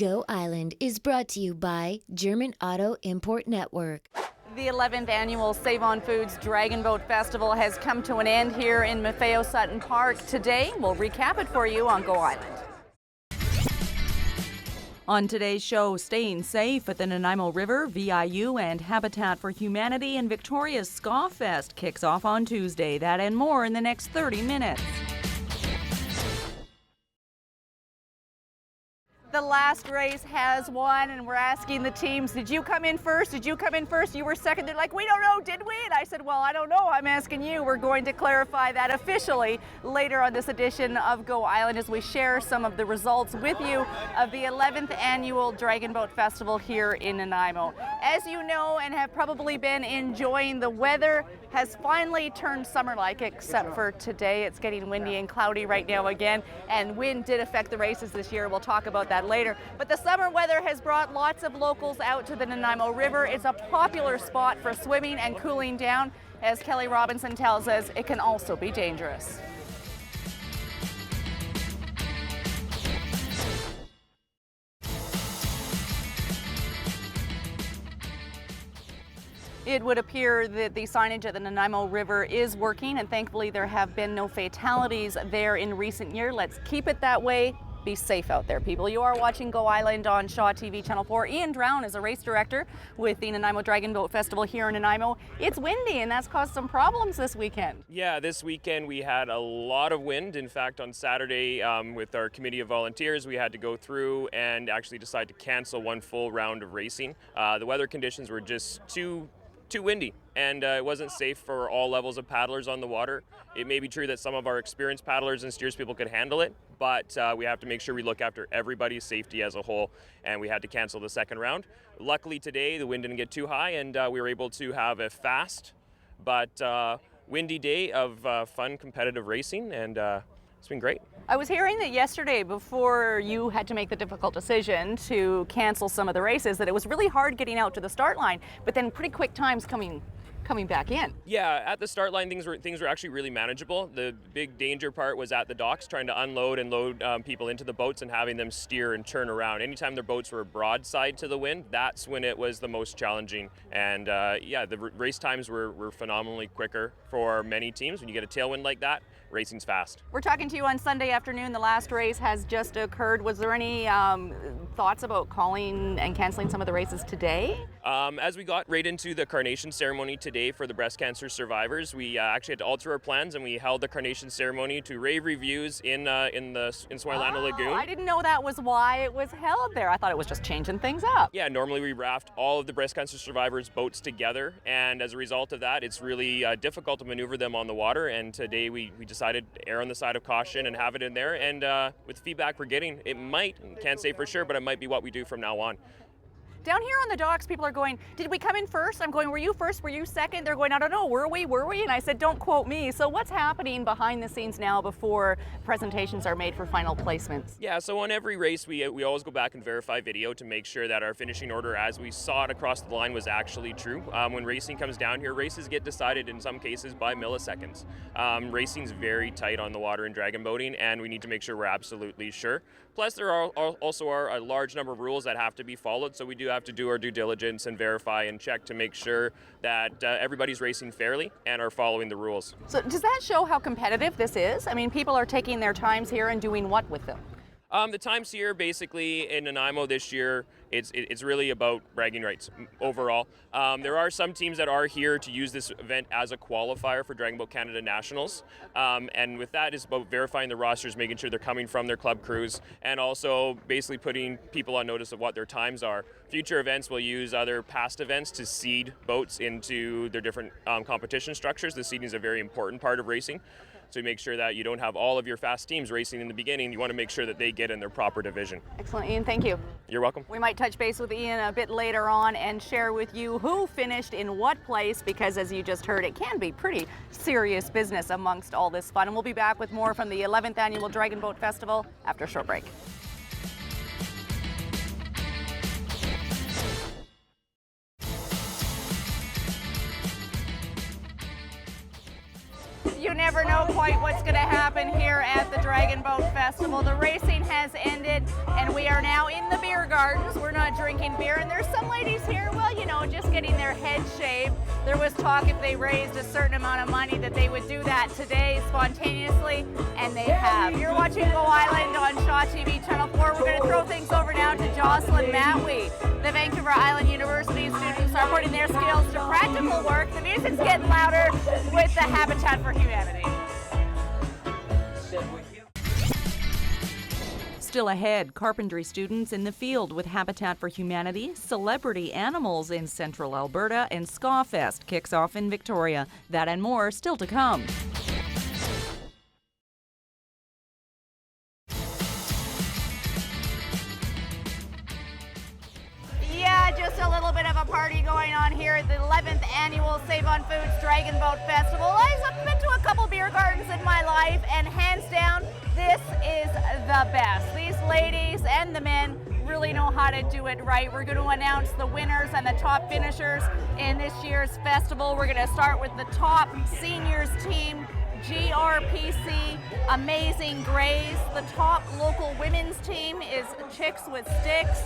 Go Island is brought to you by German Auto Import Network. The 11th annual Save on Foods Dragon Boat Festival has come to an end here in Maffeo Sutton Park. Today, we'll recap it for you on Go Island. On today's show, staying safe at the Nanaimo River, VIU and Habitat for Humanity and Victoria's SkaFest kicks off on Tuesday. That and more in the next 30 minutes. The last race has won, and we're asking the teams, did you come in first? Did you come in first? You were second. They're like, we don't know, did we? And I said, well, I don't know. I'm asking you. We're going to clarify that officially later on this edition of Go Island as we share some of the results with you of the 11th annual Dragon Boat Festival here in Nanaimo. As you know and have probably been enjoying, the weather has finally turned summer-like, except for today. It's getting windy and cloudy right now again, and wind did affect the races this year. We'll talk about that later. But the summer weather has brought lots of locals out to the Nanaimo River. It's a popular spot for swimming and cooling down. As Kelly Robinson tells us, it can also be dangerous. It would appear that the signage at the Nanaimo River is working, and thankfully there have been no fatalities there in recent years. Let's keep it that way. Be safe out there, people. You are watching Go Island on Shaw TV Channel 4. Ian Drown is a race director with the Nanaimo Dragon Boat Festival here in Nanaimo. It's windy, and that's caused some problems this weekend. Yeah, this weekend we had a lot of wind. In fact, on Saturday, with our committee of volunteers, we had to go through and actually decide to cancel one full round of racing. The weather conditions were just too windy, and it wasn't safe for all levels of paddlers on the water. It may be true that some of our experienced paddlers and steers people could handle it, but we have to make sure we look after everybody's safety as a whole, and we had to cancel the second round. Luckily today, the wind didn't get too high, and we were able to have a fast but windy day of fun competitive racing, and it's been great. I was hearing that yesterday, before you had to make the difficult decision to cancel some of the races, that it was really hard getting out to the start line, but then pretty quick times coming back in. Yeah, at the start line, things were actually really manageable. The big danger part was at the docks, trying to unload and load people into the boats and having them steer and turn around. Anytime their boats were broadside to the wind, that's when it was the most challenging. And the race times were phenomenally quicker for many teams. When you get a tailwind like that, racing's fast. We're talking to you on Sunday afternoon. The last race has just occurred. Was there any thoughts about calling and canceling some of the races today? As we got right into the carnation ceremony today for the breast cancer survivors, we actually had to alter our plans, and we held the carnation ceremony to rave reviews in Swailana Lagoon. I didn't know that was why it was held there. I thought it was just changing things up. Yeah, normally we raft all of the breast cancer survivors' boats together, and as a result of that, it's really difficult to maneuver them on the water, and today we decided to err on the side of caution and have it in there, and with the feedback we're getting, it might, can't say for sure, but it might be what we do from now on. Down here on the docks, people are going, did we come in first? I'm going, were you first? Were you second? They're going, I don't know, were we? And I said, don't quote me. So what's happening behind the scenes now before presentations are made for final placements? Yeah, so on every race, we always go back and verify video to make sure that our finishing order as we saw it across the line was actually true. When racing comes down here, races get decided in some cases by milliseconds. Racing's very tight on the water in dragon boating, and we need to make sure we're absolutely sure. Plus, there are also a large number of rules that have to be followed, so we do have to do our due diligence and verify and check to make sure that everybody's racing fairly and are following the rules. So does that show how competitive this is? I mean, people are taking their times here and doing what with them? The times here, basically, in Nanaimo this year, it's really about bragging rights overall. There are some teams that are here to use this event as a qualifier for Dragon Boat Canada Nationals. And with that, it's about verifying the rosters, making sure they're coming from their club crews, and also basically putting people on notice of what their times are. Future events will use other past events to seed boats into their different competition structures. The seeding is a very important part of racing. So you make sure that you don't have all of your fast teams racing in the beginning. You want to make sure that they get in their proper division. Excellent, Ian. Thank you. You're welcome. We might touch base with Ian a bit later on and share with you who finished in what place, because as you just heard, it can be pretty serious business amongst all this fun. And we'll be back with more from the 11th Annual Dragon Boat Festival after a short break. You you never know quite what's going to happen here at the Dragon Boat Festival. The racing has ended, and we are now in the beer gardens. We're not drinking beer, and there's some ladies here, well, you know, just getting their heads shaved. There was talk if they raised a certain amount of money that they would do that today spontaneously, and they have. You're watching Go Island on Shaw TV Channel 4. We're going to throw things over now to Jocelyn Matwee. The Vancouver Island University students are putting their skills to practical work. The music's getting louder with the Habitat for Humanity. Still ahead, carpentry students in the field with Habitat for Humanity, celebrity animals in central Alberta, and SkaFest kicks off in Victoria. That and more still to come. Just a little bit of a party going on here at the 11th annual Save on Foods Dragon Boat Festival. I've been to a couple beer gardens in my life, and hands down, this is the best. These ladies and the men really know how to do it right. We're going to announce the winners and the top finishers in this year's festival. We're going to start with the top seniors team, GRPC Amazing Grays. The top local women's team is Chicks with Sticks.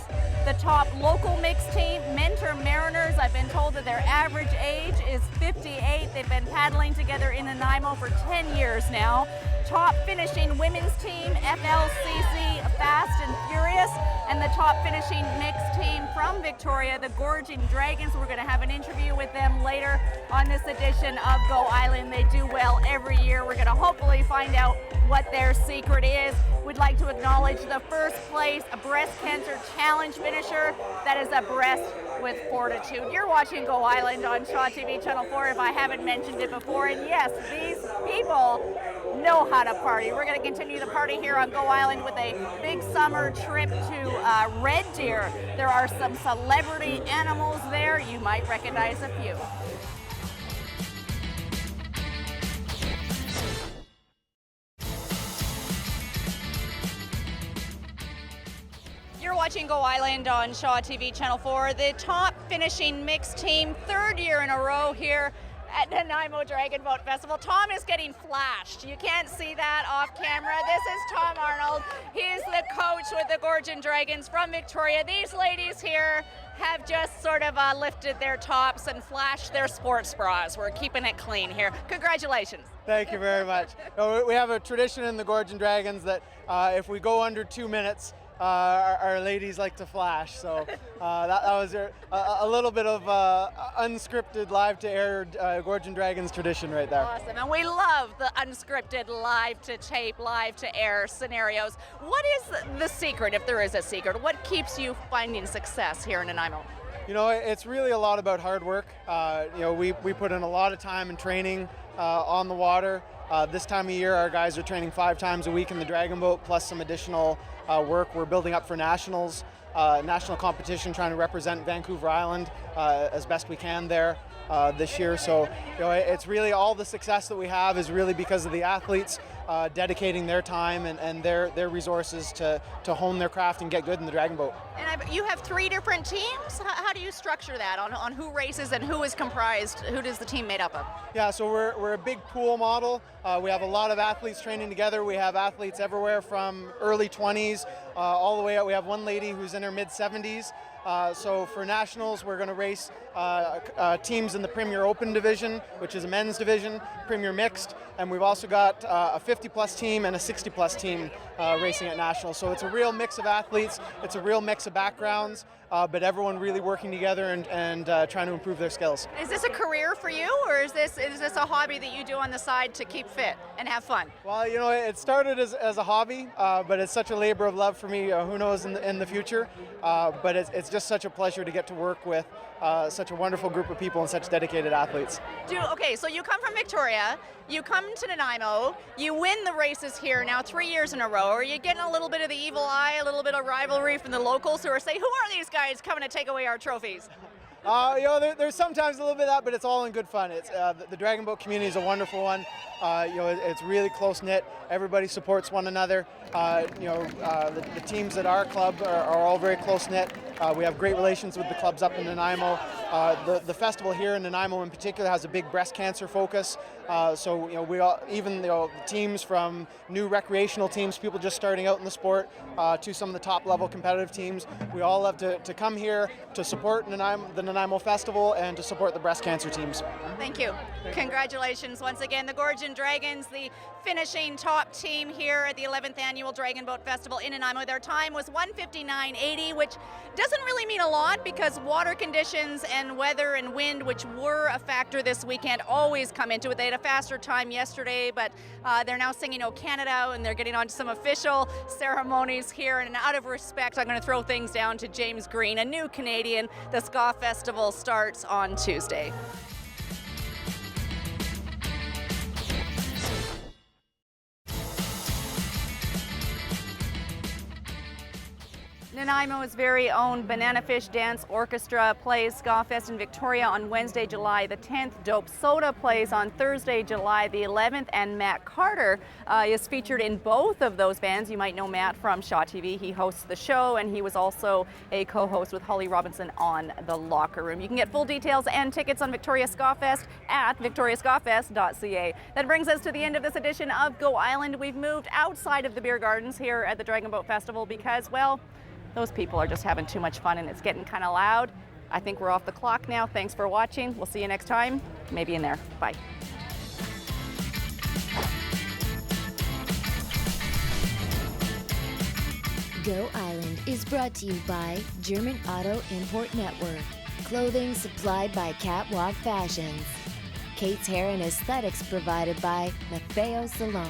The top local mixed team, Mentor Mariners. I've been told that their average age is 58. They've been paddling together in Nanaimo for 10 years now. Top finishing women's team, FLCC Fast and Furious. And the top finishing mixed team from Victoria, the Gorging Dragons. We're going to have an interview with them later on this edition of Go Island. They do well every year. We're going to hopefully find out what their secret is. We'd like to acknowledge the first place Breast Cancer Challenge finisher. That is a breast with fortitude. You're watching Go Island on Shaw TV Channel 4 if I haven't mentioned it before. And yes, these people know how to party. We're going to continue the party here on Go Island with a big summer trip to Red Deer. There are some celebrity animals there. You might recognize a few. You're watching Go Island on Shaw TV Channel 4. The top finishing mixed team, third year in a row here at Nanaimo Dragon Boat Festival. Tom is getting flashed. You can't see that off camera. This is Tom Arnold. He's the coach with the Gorging Dragons from Victoria. These ladies here have just sort of lifted their tops and flashed their sports bras. We're keeping it clean here. Congratulations. Thank you very much. We have a tradition in the Gorging Dragons that if we go under 2 minutes, our ladies like to flash, so that was a little bit of unscripted live-to-air Gorging Dragons tradition right there. Awesome, and we love the unscripted live-to-tape, live-to-air scenarios. What is the secret, if there is a secret? What keeps you finding success here in Nanaimo? You know, it's really a lot about hard work. You know, we put in a lot of time and training on the water. This time of year, our guys are training 5 times a week in the Dragon Boat, plus some additional work. We're building up for nationals, national competition, trying to represent Vancouver Island as best we can there this year. So, you know, it's really all the success that we have is really because of the athletes dedicating their time and their resources to hone their craft and get good in the Dragon Boat. And you have 3 different teams? How do you structure that on who races and who is comprised? Who does the team made up of? Yeah, so we're a big pool model. We have a lot of athletes training together. We have athletes everywhere from early 20s all the way up. We have one lady who's in her mid-70s. So for nationals, we're going to race teams in the Premier Open division, which is a men's division, Premier Mixed, and we've also got a 50-plus team and a 60-plus team racing at nationals. So it's a real mix of athletes, it's a real mix of backgrounds, but everyone really working together and trying to improve their skills. Is this a career for you, or is this a hobby that you do on the side to keep fit and have fun? Well, you know, it started as a hobby, but it's such a labor of love for me. Who knows in the future? But it's just such a pleasure to get to work with such a wonderful group of people and such dedicated athletes. Okay, so you come from Victoria, you come to Nanaimo, you win the races here now 3 years in a row. Are you getting a little bit of the evil eye, a little bit of rivalry from the locals who are saying, who are these guys coming to take away our trophies? You know, there's sometimes a little bit of that, but it's all in good fun. It's the Dragon Boat community is a wonderful one. You know, it's really close knit. Everybody supports one another. You know, the teams at our club are all very close knit. We have great relations with the clubs up in Nanaimo. The festival here in Nanaimo in particular has a big breast cancer focus. So we all, even the teams from new recreational teams, people just starting out in the sport, to some of the top level competitive teams, we all love to come here to support the Nanaimo Festival and to support the breast cancer teams. Thank you. Congratulations once again, the Gorgon Dragons, the finishing top team here at the 11th Annual Dragon Boat Festival in Nanaimo. Their time was 1:59.80, which doesn't really mean a lot because water conditions and weather and wind, which were a factor this weekend, always come into it. They had a faster time yesterday, but they're now singing "O Canada" and they're getting on to some official ceremonies here. And out of respect, I'm going to throw things down to James Green, a new Canadian. The Ska Festival starts on Tuesday. Nanaimo's very own Banana Fish Dance Orchestra plays SkaFest in Victoria on Wednesday, July the 10th. Dope Soda plays on Thursday, July the 11th, and Matt Carter is featured in both of those bands. You might know Matt from Shaw TV. He hosts the show, and he was also a co-host with Holly Robinson on The Locker Room. You can get full details and tickets on Victoria SkaFest at victoriaskafest.ca. That brings us to the end of this edition of Go Island. We've moved outside of the beer gardens here at the Dragon Boat Festival because, well, those people are just having too much fun and it's getting kind of loud. I think we're off the clock now. Thanks for watching. We'll see you next time. Maybe in there. Bye. Go Island is brought to you by German Auto Import Network. Clothing supplied by Catwalk Fashions. Kate's Hair and Aesthetics provided by Maffeo Salon.